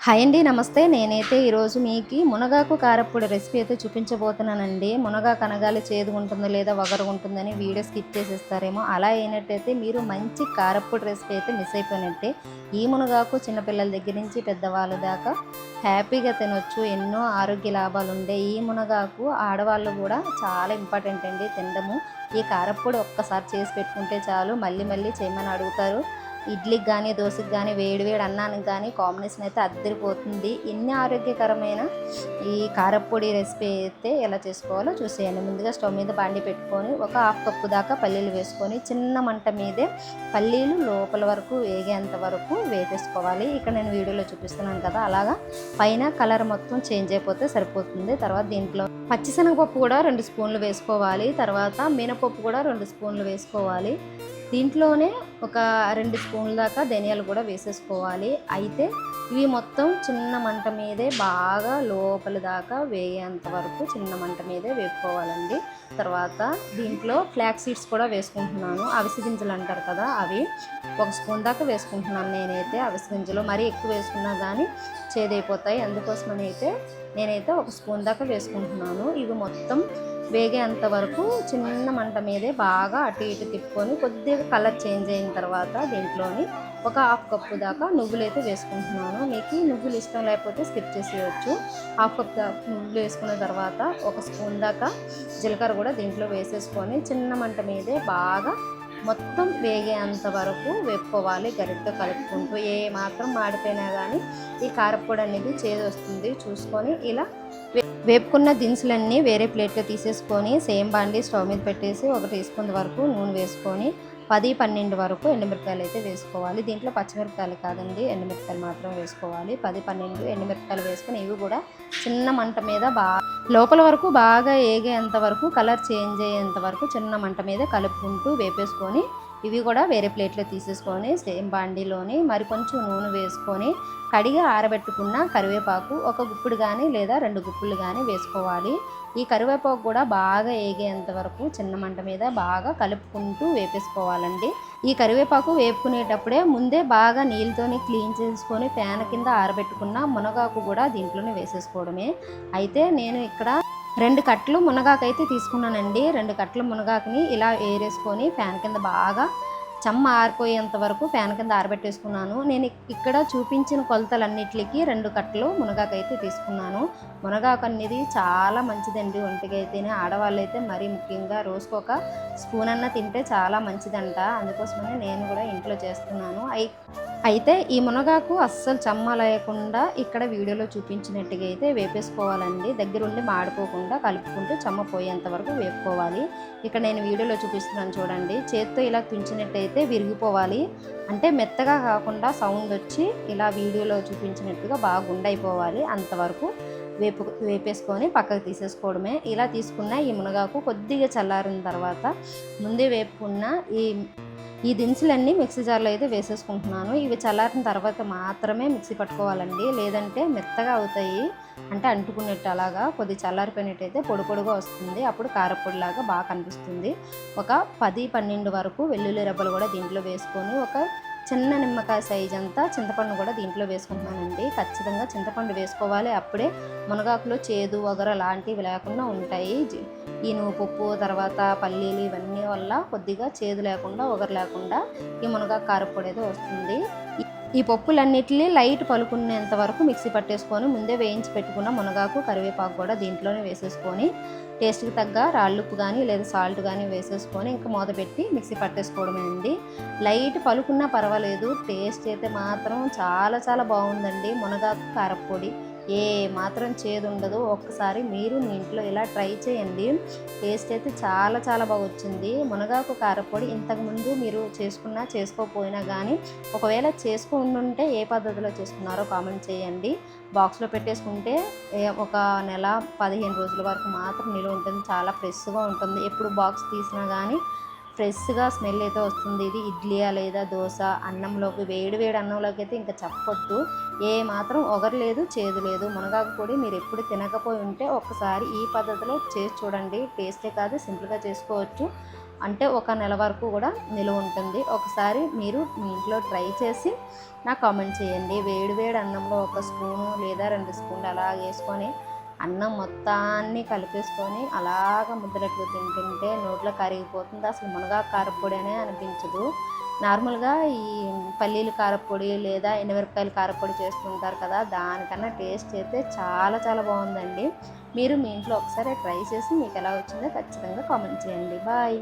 Hi అండి, నమస్తే. నేనైతే ఈరోజు మీకు మునగాకు కారప్పొడి రెసిపీ అయితే చూపించబోతున్నానండి. మునగాకు అనగానే చేదుగా ఉంటుందో లేదా వగరుగా ఉంటుందని వీడియో స్కిప్ చేసేస్తారేమో. అలా అయినట్టయితే మీరు మంచి కారప్పొడి రెసిపీ అయితే మిస్ అయిపోయినట్టే. ఈ మునగాకు చిన్నపిల్లల దగ్గర నుంచి పెద్దవాళ్ళ దాకా హ్యాపీగా తినొచ్చు. ఎన్నో ఆరోగ్య లాభాలు ఉండే ఈ మునగాకు ఆడవాళ్ళు కూడా చాలా ఇంపార్టెంట్ అండి తినడము. ఈ కారప్పొడి ఒక్కసారి చేసి పెట్టుకుంటే చాలు, మళ్ళీ మళ్ళీ చేయమని అడుగుతారు. ఇడ్లీకి కానీ, దోశకి కానీ, వేడి వేడి అన్నానికి కానీ కాంబినేషన్ అయితే అద్దరిపోతుంది. ఎన్ని ఆరోగ్యకరమైన ఈ కారప్పొడి రెసిపీ అయితే ఎలా చేసుకోవాలో చూసేయండి. ముందుగా స్టవ్ మీద బాండి పెట్టుకొని ఒక హాఫ్ కప్పు దాకా పల్లీలు వేసుకొని చిన్న మంట మీదే పల్లీలు లోపల వరకు వేగేంత వరకు వేపేసుకోవాలి. ఇక్కడ నేను వీడియోలో చూపిస్తున్నాను కదా, అలాగా పైన కలర్ మొత్తం చేంజ్ అయిపోతే సరిపోతుంది. తర్వాత దీంట్లో పచ్చిశనగపప్పు కూడా 2 స్పూన్లు వేసుకోవాలి. తర్వాత మినపప్పు కూడా 2 స్పూన్లు వేసుకోవాలి. దీంట్లోనే ఒక 2 స్పూన్ల దాకా ధనియాలు కూడా వేసేసుకోవాలి. అయితే ఇవి మొత్తం చిన్న మంట మీదే బాగా లోపల దాకా వేగేంత వరకు చిన్న మంట మీదే వేపుకోవాలండి. తర్వాత దీంట్లో ఫ్లాక్స్ సీడ్స్ కూడా వేసుకుంటున్నాను. అవిసె గింజలు అంటారు కదా, అవి 1 స్పూన్ దాకా వేసుకుంటున్నాను నేనైతే. అవిసె గింజలు మరీ ఎక్కువ వేసుకున్నా కానీ చేదైపోతాయి, అందుకోసమని నేనైతే 1 స్పూన్ దాకా వేసుకుంటున్నాను. ఇవి మొత్తం వేగేంత వరకు చిన్న మంట మీదే బాగా అటు ఇటు తిప్పుకొని కొద్దిగా కలర్ చేంజ్ అయిన తర్వాత దీంట్లోని ఒక హాఫ్ కప్పు దాకా నువ్వులు అయితే వేసుకుంటున్నాను. మీకు నువ్వులు ఇష్టం లేకపోతే స్కిప్ చేసేయచ్చు. హాఫ్ కప్ నువ్వులు వేసుకున్న తర్వాత 1 స్పూన్ దాకా జీలకర్ర కూడా దీంట్లో వేసేసుకొని చిన్న మంట మీదే బాగా మొత్తం వేగేంత వరకు వేపుకోవాలి. గరిటతో కలుపుకుంటూ ఏ మాత్రం మాడిపోయినా కానీ ఈ కారప్పొడి అనేది చేదు వస్తుంది చూసుకొని. ఇలా వేపుకున్న దినుసులన్నీ వేరే ప్లేట్లో తీసేసుకొని సేమ్ బాండి స్టవ్ మీద పెట్టేసి 1 టీ స్పూన్ వరకు నూనె వేసుకొని 10-12 వరకు ఎండుమిరపకాయలు అయితే వేసుకోవాలి. దీంట్లో పచ్చిమిరపకాయలు కాదండి, ఎండుమిరపకాయలు మాత్రం వేసుకోవాలి. 10-12 ఎండుమిరపకాయలు వేసుకొని ఇవి కూడా చిన్న మంట మీద లోపల వరకు బాగా ఏగేంత వరకు, కలర్ చేంజ్ అయ్యేంత వరకు చిన్న మంట మీద కలుపుకుంటూ వేపేసుకొని ఇవి కూడా వేరే ప్లేట్లో తీసేసుకొని సేమ్ బాండీలోని మరి కొంచెం నూనె వేసుకొని కడిగి ఆరబెట్టుకున్న కరివేపాకు 1 గుప్పుడు కానీ లేదా 2 గుప్పులు కానీ వేసుకోవాలి. ఈ కరివేపాకు కూడా బాగా ఏగేంత వరకు చిన్న మంట మీద బాగా కలుపుకుంటూ వేపేసుకోవాలండి. ఈ కరివేపాకు వేపుకునేటప్పుడే ముందే బాగా నీళ్ళతోని క్లీన్ చేసుకొని ఫ్యాన్ కింద ఆరబెట్టుకున్న మునగాకు కూడా దీంట్లోనే వేసేసుకోవడమే. అయితే నేను ఇక్కడ 2 కట్టలు మునగాకు అయితే తీసుకున్నానండి. 2 కట్టల మునగాకుని ఇలా ఏరేసుకొని ఫ్యాన్ కింద బాగా చెమ్మ ఆరిపోయేంత వరకు ఫ్యాన్ కింద ఆరబెట్టేసుకున్నాను. నేను ఇక్కడ చూపించిన కొలతలన్నిటికీ 2 కట్టలు మునగాకు అయితే తీసుకున్నాను. మునగాకు అనేది చాలా మంచిదండి ఒంటికి అయితేనే. ఆడవాళ్ళు అయితే మరీ ముఖ్యంగా రోజుకు 1 స్పూన్ అన్న తింటే చాలా మంచిదంట. అందుకోసమనే నేను కూడా ఇంట్లో చేస్తున్నాను. అయితే ఈ మునగాకు అస్సలు చెమ్మ లేకుండా ఇక్కడ వీడియోలో చూపించినట్టుగా అయితే వేపేసుకోవాలండి. దగ్గరుండి మాడిపోకుండా కలుపుకుంటూ చెమ్మ పోయేంత వరకు వేపుకోవాలి. ఇక్కడ నేను వీడియోలో చూపిస్తున్నాను చూడండి. చేత్తో ఇలా తుంచినట్టయితే విరిగిపోవాలి. అంటే మెత్తగా కాకుండా సౌండ్ వచ్చి ఇలా వీడియోలో చూపించినట్టుగా బాగా గుండైపోవాలి. అంతవరకు వేపేసుకొని పక్కకు తీసేసుకోవడమే. ఇలా తీసుకున్న ఈ మునగాకు కొద్దిగా చల్లారిన తర్వాత ముందే వేపుకున్న ఈ దినుసులన్నీ మిక్సీ జార్లో అయితే వేసేసుకుంటున్నాను. ఇవి చల్లారిన తర్వాత మాత్రమే మిక్సీ పట్టుకోవాలండి, లేదంటే మెత్తగా అవుతాయి. అంటే అంటుకున్నట్టు అలాగా కొద్ది చల్లారిపోయినట్టయితే పొడి పొడిగా వస్తుంది. అప్పుడు కారపొడిలాగా బాగా కనిపిస్తుంది. ఒక 10-12 వరకు వెల్లుల్లి రెబ్బలు కూడా దీంట్లో వేసుకొని ఒక చిన్న నిమ్మకాయ సైజ్ అంతా చింతపండు కూడా దీంట్లో వేసుకుంటున్నానండి. ఖచ్చితంగా చింతపండు వేసుకోవాలి, అప్పుడే మునగాకులో చేదు వగర లాంటివి లేకుండా ఉంటాయి. ఈ నువ్వుపప్పు తర్వాత పల్లీలు ఇవన్నీ వల్ల కొద్దిగా చేదు లేకుండా వగరు లేకుండా ఈ మునగాకు కారపొడి అయితే వస్తుంది. ఈ పప్పులన్నిటిని లైట్ పలుకునేంత వరకు మిక్సీ పట్టేసుకొని ముందే వేయించి పెట్టుకున్న మునగాకు కరివేపాకు కూడా దీంట్లోనే వేసేసుకొని టేస్ట్కి తగ్గ రాళ్ళుప్పు కానీ లేదా సాల్ట్ కానీ వేసేసుకొని ఇంకా మూత పెట్టి మిక్సీ పట్టేసుకోవడమే అండి. లైట్ పలుకున్నా పర్వాలేదు, టేస్ట్ అయితే మాత్రం చాలా చాలా బాగుందండి. మునగాకు కారపొడి ఏ మాత్రం చేదు ఉండదు. ఒక్కసారి మీరు మీ ఇంట్లో ఇలా ట్రై చేయండి. టేస్ట్ అయితే చాలా చాలా బాగా వచ్చింది. మునగాకు కారపొడి ఇంతకుముందు మీరు చేసుకున్నా చేసుకోకపోయినా కానీ ఒకవేళ చేసుకుంటుంటే ఏ పద్ధతిలో చేసుకున్నారో కామెంట్ చేయండి. బాక్స్లో పెట్టేసుకుంటే ఒక నెల 15 రోజుల వరకు మాత్రం నిలువ ఉంటుంది. చాలా ఫ్రెష్గా ఉంటుంది. ఎప్పుడు బాక్స్ తీసినా కానీ ఫ్రెష్గా స్మెల్ అయితే వస్తుంది. ఇది ఇడ్లీయా లేదా దోశ అన్నంలోకి, వేడి వేడి అన్నంలోకి అయితే ఇంకా చెప్పొద్దు. ఏ మాత్రం ఒగరు లేదు, చేదు లేదు. మునగాకు పొడి మీరు ఎప్పుడు తినకపోయి ఉంటే ఒక్కసారి ఈ పద్ధతిలో చేసి చూడండి. టేస్టే కాదు సింపుల్గా చేసుకోవచ్చు. అంటే ఒక నెల వరకు కూడా నిలువ ఉంటుంది. ఒకసారి మీరు మీ ఇంట్లో ట్రై చేసి నాకు కామెంట్ చేయండి. వేడి వేడి అన్నంలో ఒక స్పూను లేదా 2 స్పూన్లు అలా వేసుకొని అన్నం మొత్తాన్ని కలిపేసుకొని అలాగ ముద్దలెట్టుకు తింటుంటే నోట్లో కరిగిపోతుంది. అసలు మునగాకు కారప్పొడి అనే అనిపించదు. నార్మల్గా ఈ పల్లీలు కారప్పొడి లేదా ఎండుమిరపకాయలు కారప్పొడి చేస్తుంటారు కదా, దానికన్నా టేస్ట్ అయితే చాలా చాలా బాగుందండి. మీరు మీ ఇంట్లో ఒకసారి ట్రై చేసి మీకు ఎలా వచ్చిందో ఖచ్చితంగా కామెంట్ చేయండి. బాయ్.